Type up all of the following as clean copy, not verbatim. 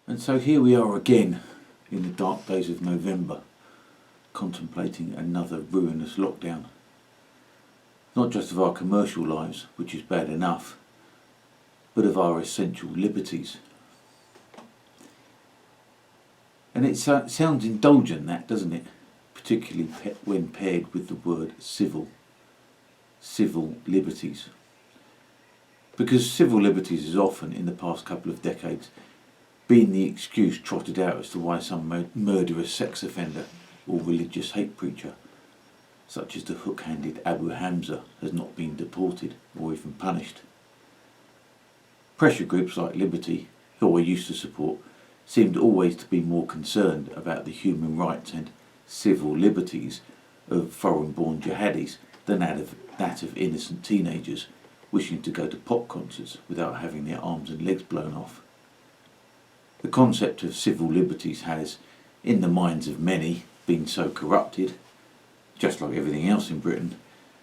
And so here we are again in the dark days of November, contemplating another ruinous lockdown. Not just of our commercial lives, which is bad enough, but of our essential liberties. And it sounds indulgent, that, doesn't it? Particularly when paired with the word civil liberties. Because civil liberties has often, in the past couple of decades, been the excuse trotted out as to why some murderous sex offender or religious hate preacher, such as the hook-handed Abu Hamza, has not been deported or even punished. Pressure groups like Liberty, who I used to support, seemed always to be more concerned about the human rights and civil liberties of foreign-born jihadis than that of innocent teenagers wishing to go to pop concerts without having their arms and legs blown off. The concept of civil liberties has, in the minds of many, been so corrupted, just like everything else in Britain,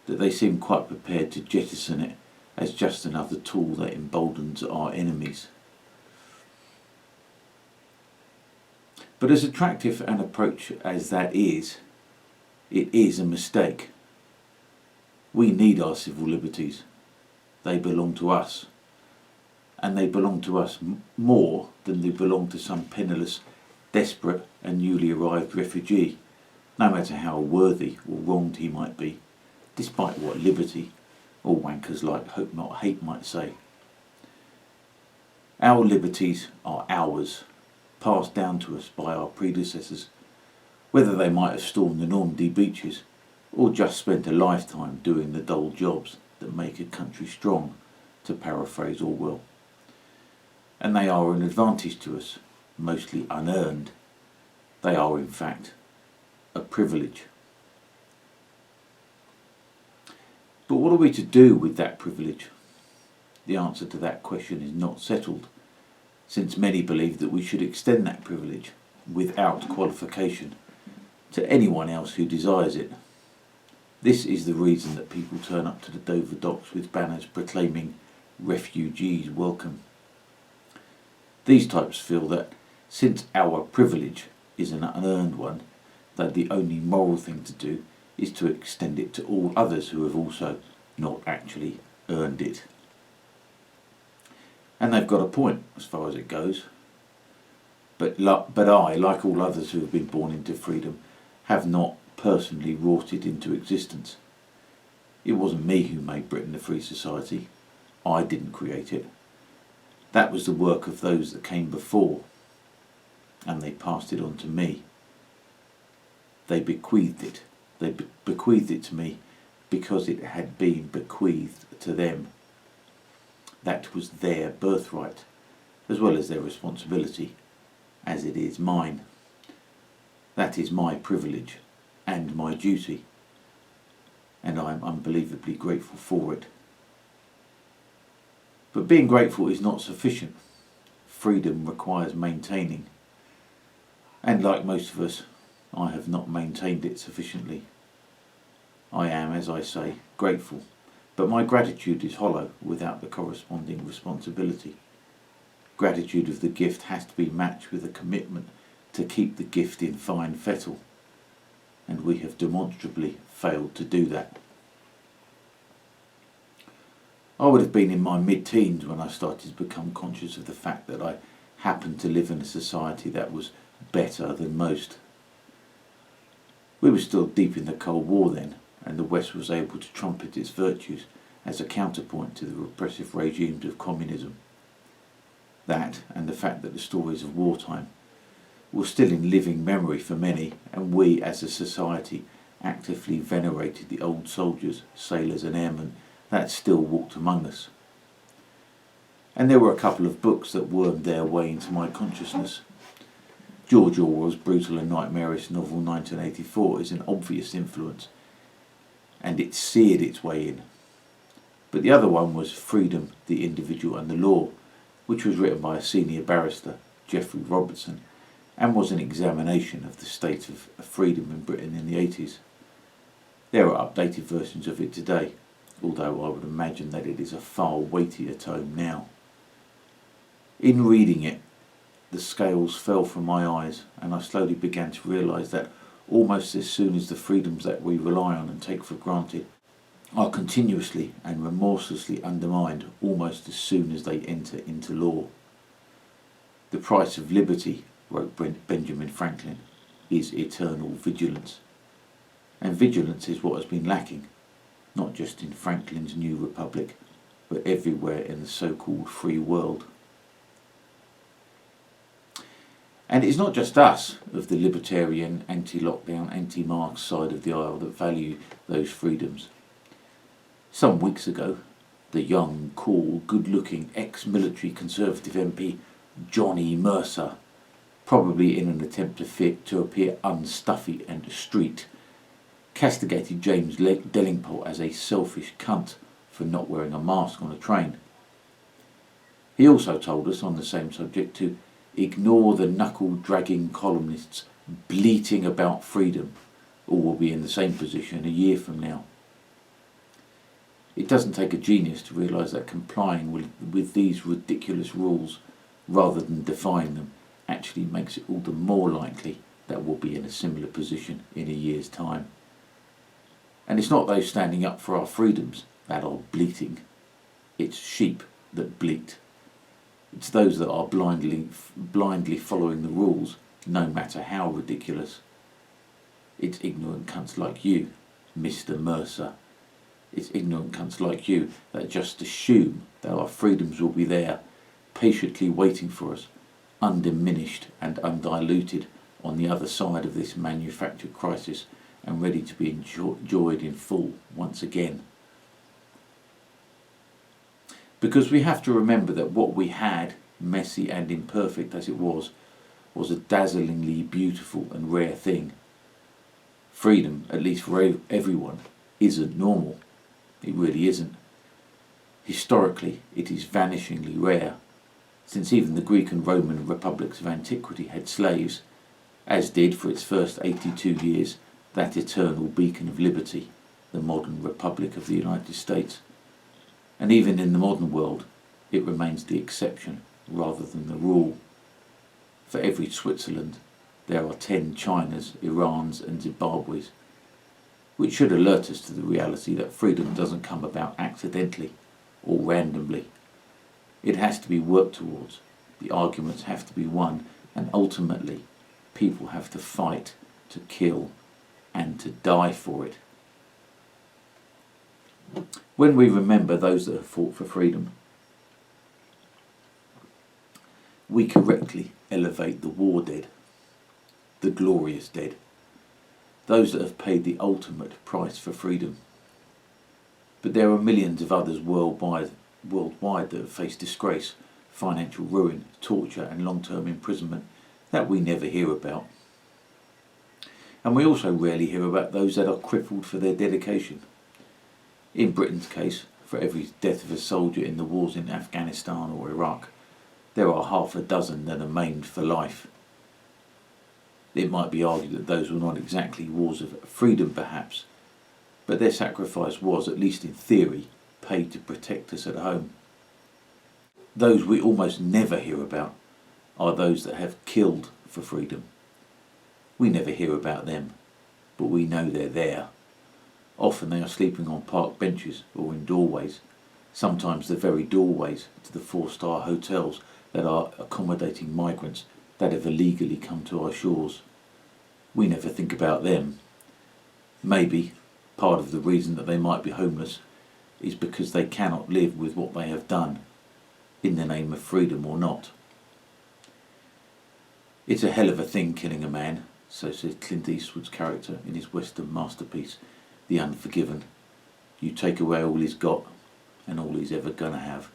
that they seem quite prepared to jettison it as just another tool that emboldens our enemies. But as attractive an approach as that is, it is a mistake. We need our civil liberties. They belong to us. And they belong to us more than they belong to some penniless, desperate and newly arrived refugee, no matter how worthy or wronged he might be, despite what Liberty or wankers like Hope Not Hate might say. Our liberties are ours, passed down to us by our predecessors, whether they might have stormed the Normandy beaches or just spent a lifetime doing the dull jobs that make a country strong, to paraphrase Orwell. And they are an advantage to us, mostly unearned. They are, in fact, a privilege. But what are we to do with that privilege? The answer to that question is not settled, since many believe that we should extend that privilege, without qualification, to anyone else who desires it. This is the reason that people turn up to the Dover docks with banners proclaiming "Refugees welcome." These types feel that, since our privilege is an unearned one, that the only moral thing to do is to extend it to all others who have also not actually earned it. And they've got a point as far as it goes. But I, like all others who have been born into freedom, have not personally wrought it into existence. It wasn't me who made Britain a free society. I didn't create it. That was the work of those that came before, and they passed it on to me. They bequeathed it. They bequeathed it to me because it had been bequeathed to them. That was their birthright, as well as their responsibility, as it is mine. That is my privilege and my duty, and I am unbelievably grateful for it. But being grateful is not sufficient. Freedom requires maintaining. And like most of us, I have not maintained it sufficiently. I am, as I say, grateful, but my gratitude is hollow without the corresponding responsibility. Gratitude of the gift has to be matched with a commitment to keep the gift in fine fettle, and we have demonstrably failed to do that. I would have been in my mid-teens when I started to become conscious of the fact that I happened to live in a society that was better than most. We were still deep in the Cold War then, and the West was able to trumpet its virtues as a counterpoint to the repressive regimes of communism. That, and the fact that the stories of wartime were still in living memory for many, and we as a society actively venerated the old soldiers, sailors and airmen that still walked among us. And there were a couple of books that wormed their way into my consciousness. George Orwell's brutal and nightmarish novel 1984 is an obvious influence, and it seared its way in. But the other one was Freedom, the Individual and the Law, which was written by a senior barrister, Geoffrey Robertson, and was an examination of the state of freedom in Britain in the 80s. There are updated versions of it today, although I would imagine that it is a far weightier tome now. In reading it, the scales fell from my eyes, and I slowly began to realise that almost as soon as the freedoms that we rely on and take for granted are continuously and remorselessly undermined almost as soon as they enter into law. The price of liberty, wrote Benjamin Franklin, is eternal vigilance. And vigilance is what has been lacking, not just in Franklin's New Republic, but everywhere in the so-called free world. And it's not just us of the libertarian, anti-lockdown, anti-mask side of the aisle that value those freedoms. Some weeks ago, the young, cool, good-looking, ex-military Conservative MP Johnny Mercer, probably in an attempt to appear unstuffy and street, castigated James Delingpole as a selfish cunt for not wearing a mask on a train. He also told us on the same subject to ignore the knuckle-dragging columnists bleating about freedom, or we'll be in the same position a year from now. It doesn't take a genius to realise that complying with these ridiculous rules, rather than defying them, actually makes it all the more likely that we'll be in a similar position in a year's time. And it's not those standing up for our freedoms that are bleating, it's sheep that bleat. It's those that are blindly following the rules, no matter how ridiculous. It's ignorant cunts like you, Mr. Mercer. It's ignorant cunts like you that just assume that our freedoms will be there, patiently waiting for us, undiminished and undiluted on the other side of this manufactured crisis, and ready to be enjoyed in full once again. Because we have to remember that what we had, messy and imperfect as it was a dazzlingly beautiful and rare thing. Freedom, at least for everyone, isn't normal. It really isn't. Historically, it is vanishingly rare, since even the Greek and Roman republics of antiquity had slaves, as did, for its first 82 years, that eternal beacon of liberty, the modern Republic of the United States. And even in the modern world, it remains the exception rather than the rule. For every Switzerland, there are 10 Chinas, Irans and Zimbabwe's, which should alert us to the reality that freedom doesn't come about accidentally or randomly. It has to be worked towards, the arguments have to be won, and ultimately, people have to fight, to kill, and to die for it. When we remember those that have fought for freedom, we correctly elevate the war dead, the glorious dead, those that have paid the ultimate price for freedom. But there are millions of others worldwide that have faced disgrace, financial ruin, torture and long-term imprisonment that we never hear about. And we also rarely hear about those that are crippled for their dedication. In Britain's case, for every death of a soldier in the wars in Afghanistan or Iraq, there are half a dozen that are maimed for life. It might be argued that those were not exactly wars of freedom perhaps, but their sacrifice was, at least in theory, paid to protect us at home. Those we almost never hear about are those that have killed for freedom. We never hear about them, but we know they're there. Often they are sleeping on park benches or in doorways, sometimes the very doorways to the 4-star hotels that are accommodating migrants that have illegally come to our shores. We never think about them. Maybe part of the reason that they might be homeless is because they cannot live with what they have done, in the name of freedom or not. It's a hell of a thing killing a man, so said Clint Eastwood's character in his Western masterpiece, The Unforgiven. You take away all he's got and all he's ever gonna have.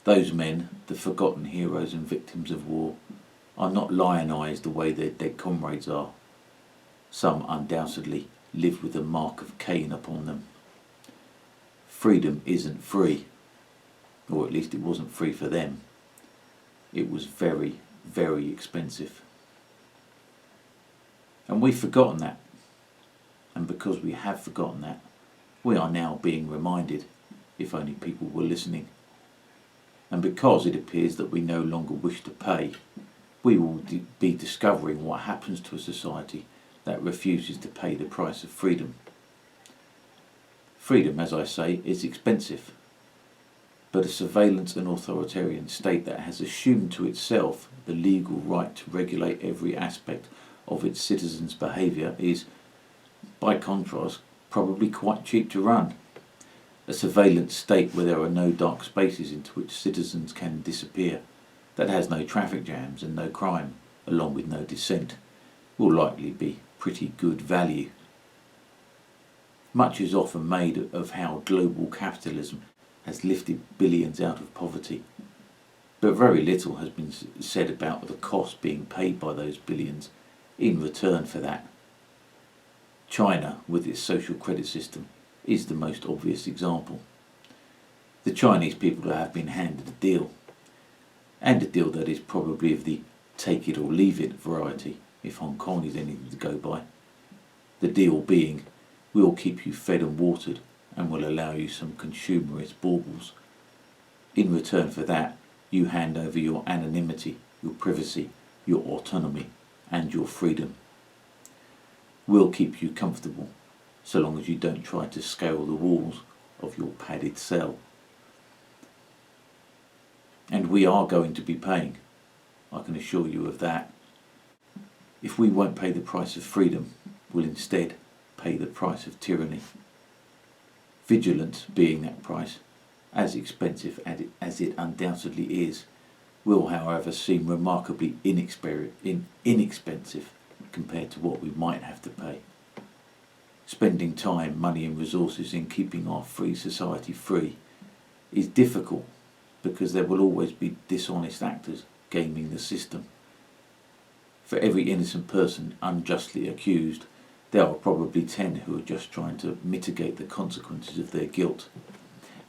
Those men, the forgotten heroes and victims of war, are not lionised the way their dead comrades are. Some undoubtedly live with the mark of Cain upon them. Freedom isn't free, or at least it wasn't free for them. It was very, very expensive. And we've forgotten that. And because we have forgotten that, we are now being reminded, if only people were listening. And because it appears that we no longer wish to pay, we will be discovering what happens to a society that refuses to pay the price of freedom. Freedom, as I say, is expensive, but a surveillance and authoritarian state that has assumed to itself the legal right to regulate every aspect of its citizens' behaviour is, by contrast, probably quite cheap to run. A surveillance state where there are no dark spaces into which citizens can disappear, that has no traffic jams and no crime, along with no dissent, will likely be pretty good value. Much is often made of how global capitalism has lifted billions out of poverty, but very little has been said about the cost being paid by those billions in return for that. China, with its social credit system, is the most obvious example. The Chinese people have been handed a deal, and a deal that is probably of the take it or leave it variety, if Hong Kong is anything to go by. The deal being, we'll keep you fed and watered and will allow you some consumerist baubles. In return for that, you hand over your anonymity, your privacy, your autonomy and your freedom. We'll keep you comfortable, so long as you don't try to scale the walls of your padded cell. And we are going to be paying, I can assure you of that. If we won't pay the price of freedom, we'll instead pay the price of tyranny. Vigilance being that price, as expensive as it undoubtedly is, will however seem remarkably inexpensive compared to what we might have to pay. Spending time, money and resources in keeping our free society free is difficult because there will always be dishonest actors gaming the system. For every innocent person unjustly accused, there are probably 10 who are just trying to mitigate the consequences of their guilt.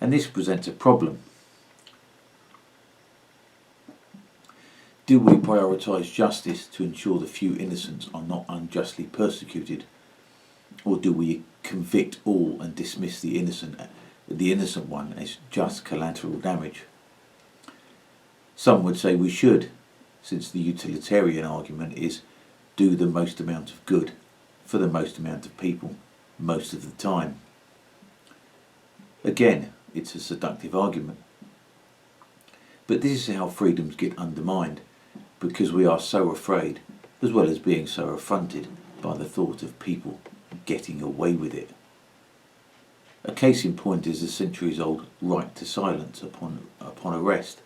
And this presents a problem. Do we prioritise justice to ensure the few innocents are not unjustly persecuted? Or do we convict all and dismiss the innocent one as just collateral damage? Some would say we should, since the utilitarian argument is do the most amount of good for the most amount of people, most of the time. Again, it's a seductive argument. But this is how freedoms get undermined, because we are so afraid, as well as being so affronted by the thought of people getting away with it. A case in point is the centuries-old right to silence upon arrest.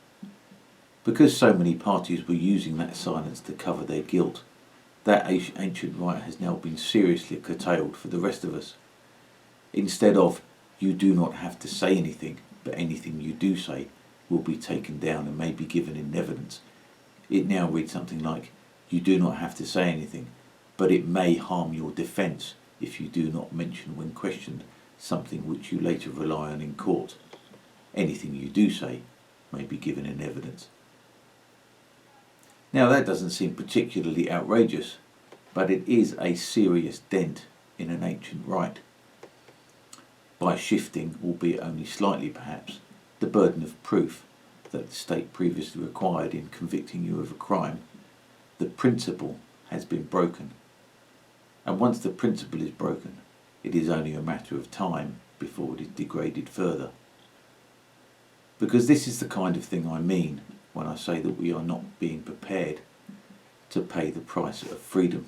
Because so many parties were using that silence to cover their guilt, that ancient right has now been seriously curtailed for the rest of us. Instead of, you do not have to say anything, but anything you do say will be taken down and may be given in evidence, it now reads something like, you do not have to say anything, but it may harm your defence if you do not mention when questioned something which you later rely on in court. Anything you do say may be given in evidence. Now that doesn't seem particularly outrageous, but it is a serious dent in an ancient right. By shifting, albeit only slightly perhaps, the burden of proof that the state previously required in convicting you of a crime, the principle has been broken. And once the principle is broken, it is only a matter of time before it is degraded further. Because this is the kind of thing I mean when I say that we are not being prepared to pay the price of freedom.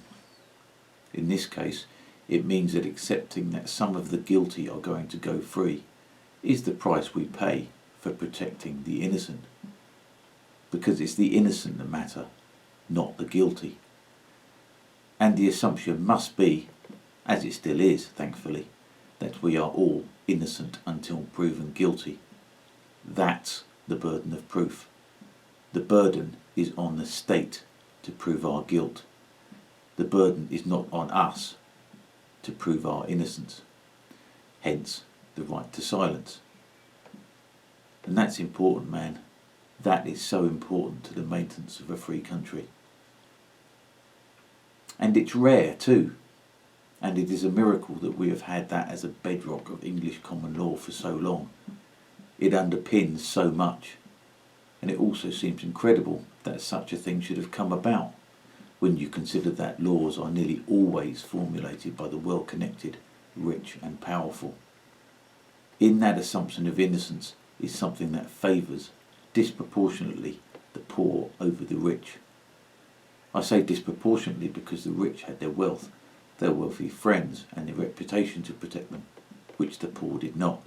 In this case, it means that accepting that some of the guilty are going to go free is the price we pay for protecting the innocent. Because it's the innocent that matter, not the guilty. And the assumption must be, as it still is, thankfully, that we are all innocent until proven guilty. That's the burden of proof. The burden is on the state to prove our guilt. The burden is not on us to prove our innocence. Hence, the right to silence. And that's important, man. That is so important to the maintenance of a free country. And it's rare too. And it is a miracle that we have had that as a bedrock of English common law for so long. It underpins so much. and it also seems incredible that such a thing should have come about, when you consider that laws are nearly always formulated by the well-connected, rich and powerful. In that assumption of innocence is something that favours, disproportionately, the poor over the rich. I say disproportionately because the rich had their wealth, their wealthy friends and their reputation to protect them, which the poor did not.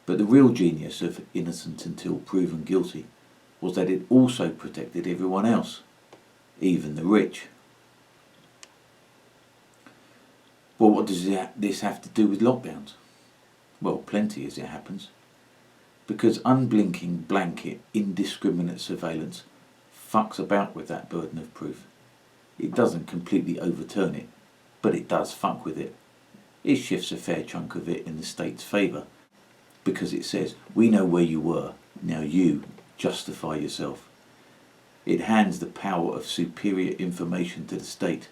But the real genius of innocent until proven guilty was that it also protected everyone else, even the rich. Well, what does this have to do with lockdowns? Well, plenty as it happens. Because unblinking, blanket, indiscriminate surveillance fucks about with that burden of proof. It doesn't completely overturn it, but it does fuck with it. It shifts a fair chunk of it in the state's favour, because it says, we know where you were, now you justify yourself. It hands the power of superior information to the state,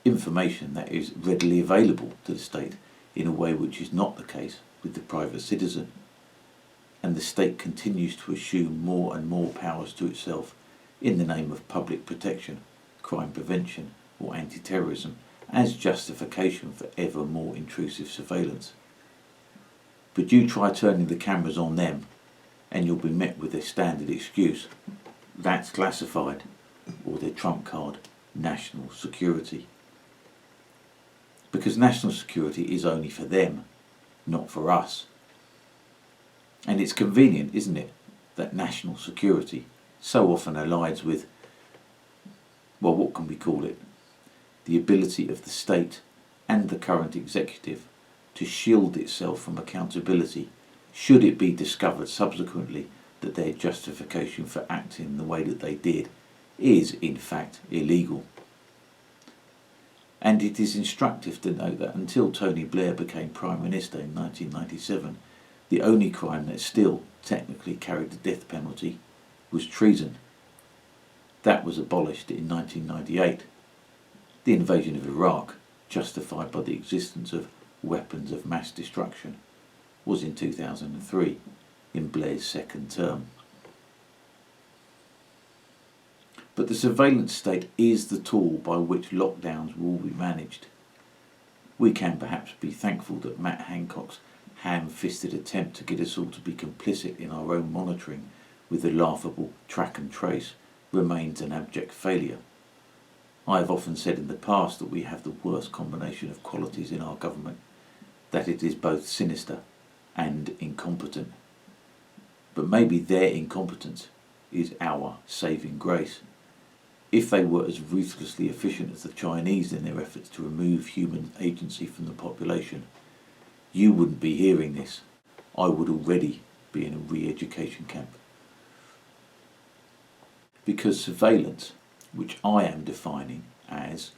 information that is readily available to the state in a way which is not the case with the private citizen. And the state continues to assume more and more powers to itself in the name of public protection, crime prevention or anti-terrorism as justification for ever more intrusive surveillance. But you try turning the cameras on them and you'll be met with their standard excuse, that's classified, or their trump card, national security. Because national security is only for them, not for us. And it's convenient, isn't it, that national security so often allies with, well, what can we call it? The ability of the state and the current executive to shield itself from accountability should it be discovered subsequently that their justification for acting the way that they did is in fact illegal. And it is instructive to note that until Tony Blair became Prime Minister in 1997, the only crime that still technically carried the death penalty was treason. That was abolished in 1998. The invasion of Iraq, justified by the existence of weapons of mass destruction, was in 2003, in Blair's second term. But the surveillance state is the tool by which lockdowns will be managed. We can perhaps be thankful that Matt Hancock's ham-fisted attempt to get us all to be complicit in our own monitoring with the laughable track and trace remains an abject failure. I have often said in the past that we have the worst combination of qualities in our government, that it is both sinister and incompetent. But maybe their incompetence is our saving grace. If they were as ruthlessly efficient as the Chinese in their efforts to remove human agency from the population, you wouldn't be hearing this. I would already be in a re-education camp. Because surveillance, which I am defining as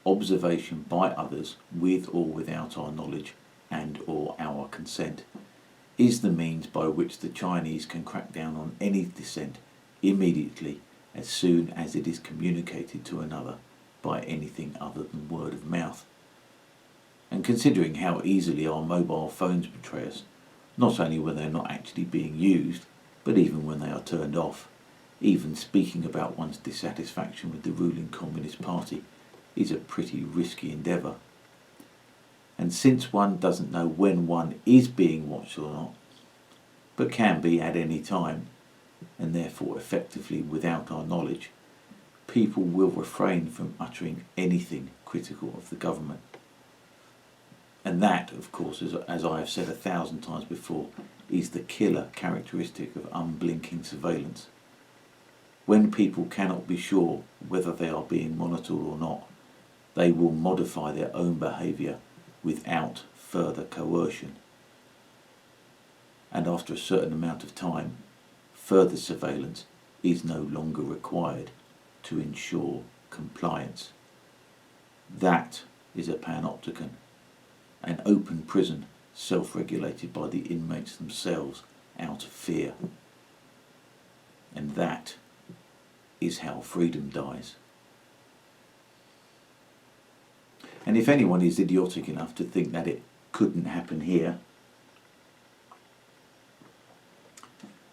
observation by others with or without our knowledge and or our consent, is the means by which the Chinese can crack down on any dissent immediately as soon as it is communicated to another by anything other than word of mouth. And considering how easily our mobile phones betray us, not only when they're not actually being used, but even when they are turned off, even speaking about one's dissatisfaction with the ruling Communist Party is a pretty risky endeavour. And since one doesn't know when one is being watched or not, but can be at any time, and therefore effectively without our knowledge, people will refrain from uttering anything critical of the government. And that, of course, as I have said 1,000 times before, is the killer characteristic of unblinking surveillance. When people cannot be sure whether they are being monitored or not, they will modify their own behaviour without further coercion. And after a certain amount of time, further surveillance is no longer required to ensure compliance. That is a Panopticon, an open prison self-regulated by the inmates themselves out of fear. And that is how freedom dies. And if anyone is idiotic enough to think that it couldn't happen here,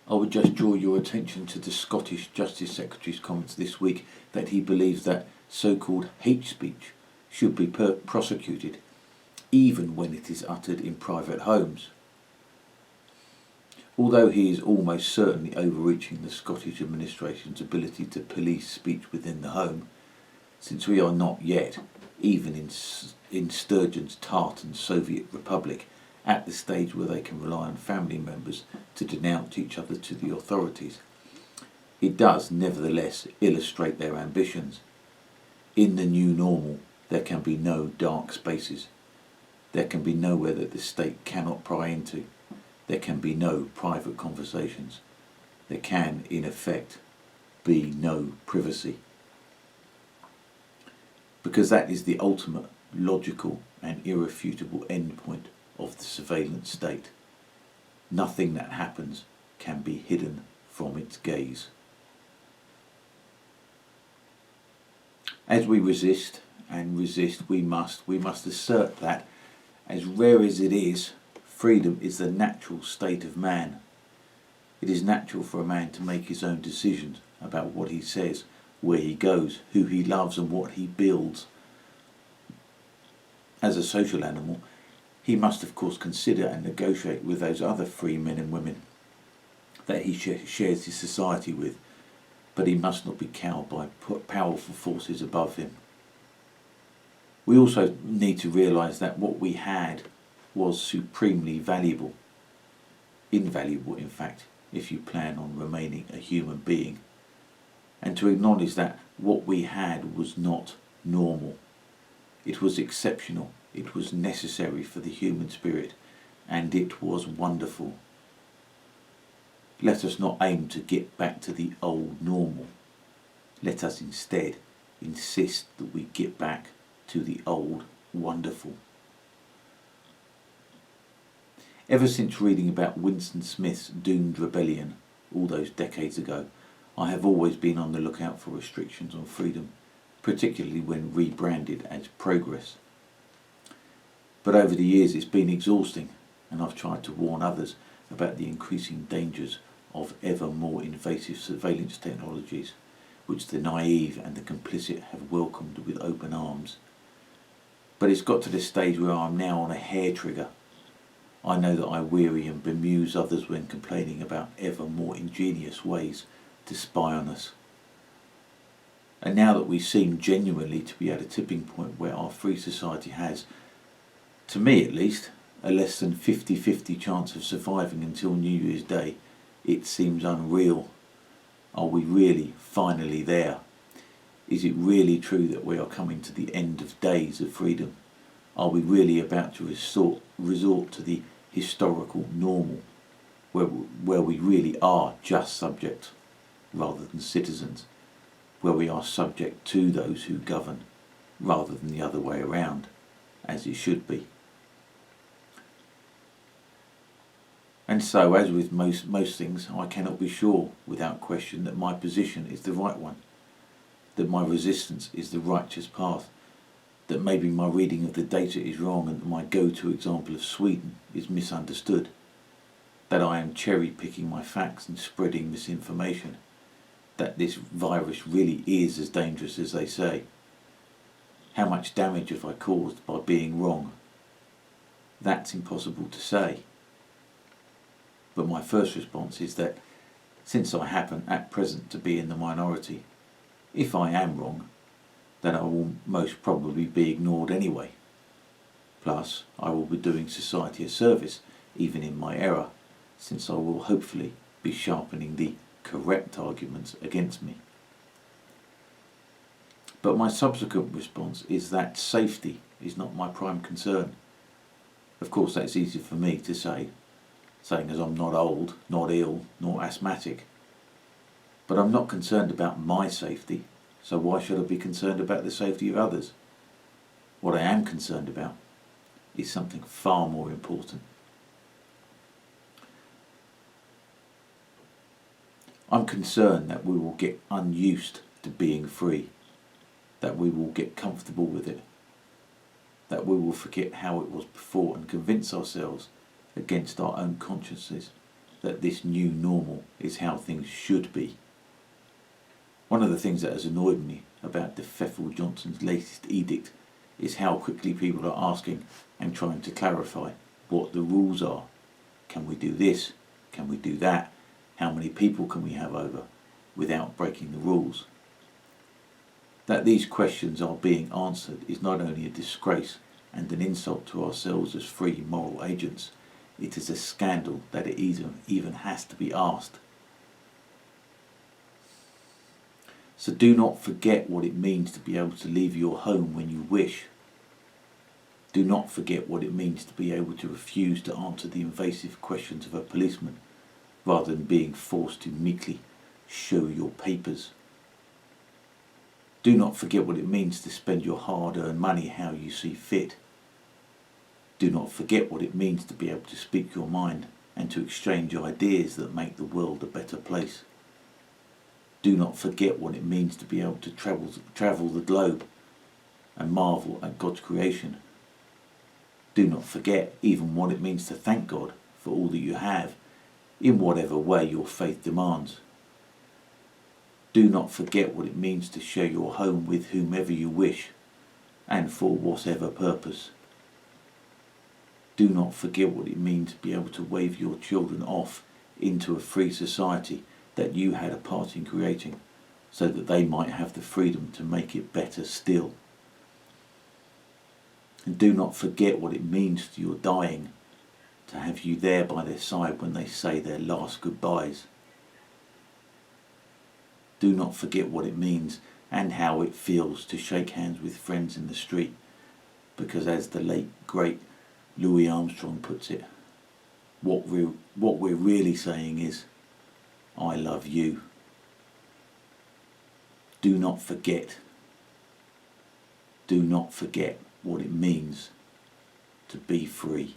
I would just draw your attention to the Scottish Justice Secretary's comments this week that he believes that so-called hate speech should be prosecuted even when it is uttered in private homes. Although he is almost certainly overreaching the Scottish administration's ability to police speech within the home, since we are not yet, even in Sturgeon's tartan Soviet Republic, at the stage where they can rely on family members to denounce each other to the authorities, it does nevertheless illustrate their ambitions. In the new normal, there can be no dark spaces. There can be nowhere that the state cannot pry into. There can be no private conversations. There can, in effect, be no privacy. Because that is the ultimate, logical and irrefutable endpoint of the surveillance state. Nothing that happens can be hidden from its gaze. As we resist and resist, we must assert that, as rare as it is, freedom is the natural state of man. It is natural for a man to make his own decisions about what he says, where he goes, who he loves and what he builds. As a social animal, he must of course consider and negotiate with those other free men and women that he shares his society with, but he must not be cowed by powerful forces above him. We also need to realise that what we had was supremely valuable, invaluable in fact, if you plan on remaining a human being, and to acknowledge that what we had was not normal. It was exceptional, it was necessary for the human spirit, and it was wonderful. Let us not aim to get back to the old normal. Let us instead insist that we get back to the old wonderful. Ever since reading about Winston Smith's doomed rebellion all those decades ago, I have always been on the lookout for restrictions on freedom, particularly when rebranded as progress. But over the years it's been exhausting, and I've tried to warn others about the increasing dangers of ever more invasive surveillance technologies, which the naive and the complicit have welcomed with open arms. But it's got to the stage where I'm now on a hair trigger. I know that I weary and bemuse others when complaining about ever more ingenious ways to spy on us. And now that we seem genuinely to be at a tipping point where our free society has, to me at least, a less than 50-50 chance of surviving until New Year's Day, it seems unreal. Are we really finally there? Is it really true that we are coming to the end of days of freedom? Are we really about to resort to the historical normal, where we really are just subjects rather than citizens, where we are subject to those who govern rather than the other way around, as it should be? And so, as with most things, I cannot be sure without question that my position is the right one, that my resistance is the righteous path, that maybe my reading of the data is wrong and that my go-to example of Sweden is misunderstood, that I am cherry-picking my facts and spreading misinformation, that this virus really is as dangerous as they say. How much damage have I caused by being wrong? That's impossible to say. But my first response is that, since I happen at present to be in the minority, if I am wrong, then I will most probably be ignored anyway. Plus, I will be doing society a service, even in my error, since I will hopefully be sharpening the correct arguments against me. But my subsequent response is that safety is not my prime concern. Of course, that's easy for me to say, saying as I'm not old, not ill, nor asthmatic. But I'm not concerned about my safety, so why should I be concerned about the safety of others? What I am concerned about is something far more important. I'm concerned that we will get unused to being free, that we will get comfortable with it, that we will forget how it was before and convince ourselves against our own consciences that this new normal is how things should be. One of the things that has annoyed me about Defeffel Johnson's latest edict is how quickly people are asking and trying to clarify what the rules are. Can we do this? Can we do that? How many people can we have over without breaking the rules? That these questions are being answered is not only a disgrace and an insult to ourselves as free moral agents, it is a scandal that it even has to be asked. So do not forget what it means to be able to leave your home when you wish. Do not forget what it means to be able to refuse to answer the invasive questions of a policeman rather than being forced to meekly show your papers. Do not forget what it means to spend your hard-earned money how you see fit. Do not forget what it means to be able to speak your mind and to exchange ideas that make the world a better place. Do not forget what it means to be able to travel the globe and marvel at God's creation. Do not forget even what it means to thank God for all that you have, in whatever way your faith demands. Do not forget what it means to share your home with whomever you wish, and for whatever purpose. Do not forget what it means to be able to wave your children off into a free society that you had a part in creating, so that they might have the freedom to make it better still. And do not forget what it means to your dying to have you there by their side when they say their last goodbyes. Do not forget what it means and how it feels to shake hands with friends in the street, because as the late great Louis Armstrong puts it, what we're really saying is, I love you. Do not forget. Do not forget what it means to be free.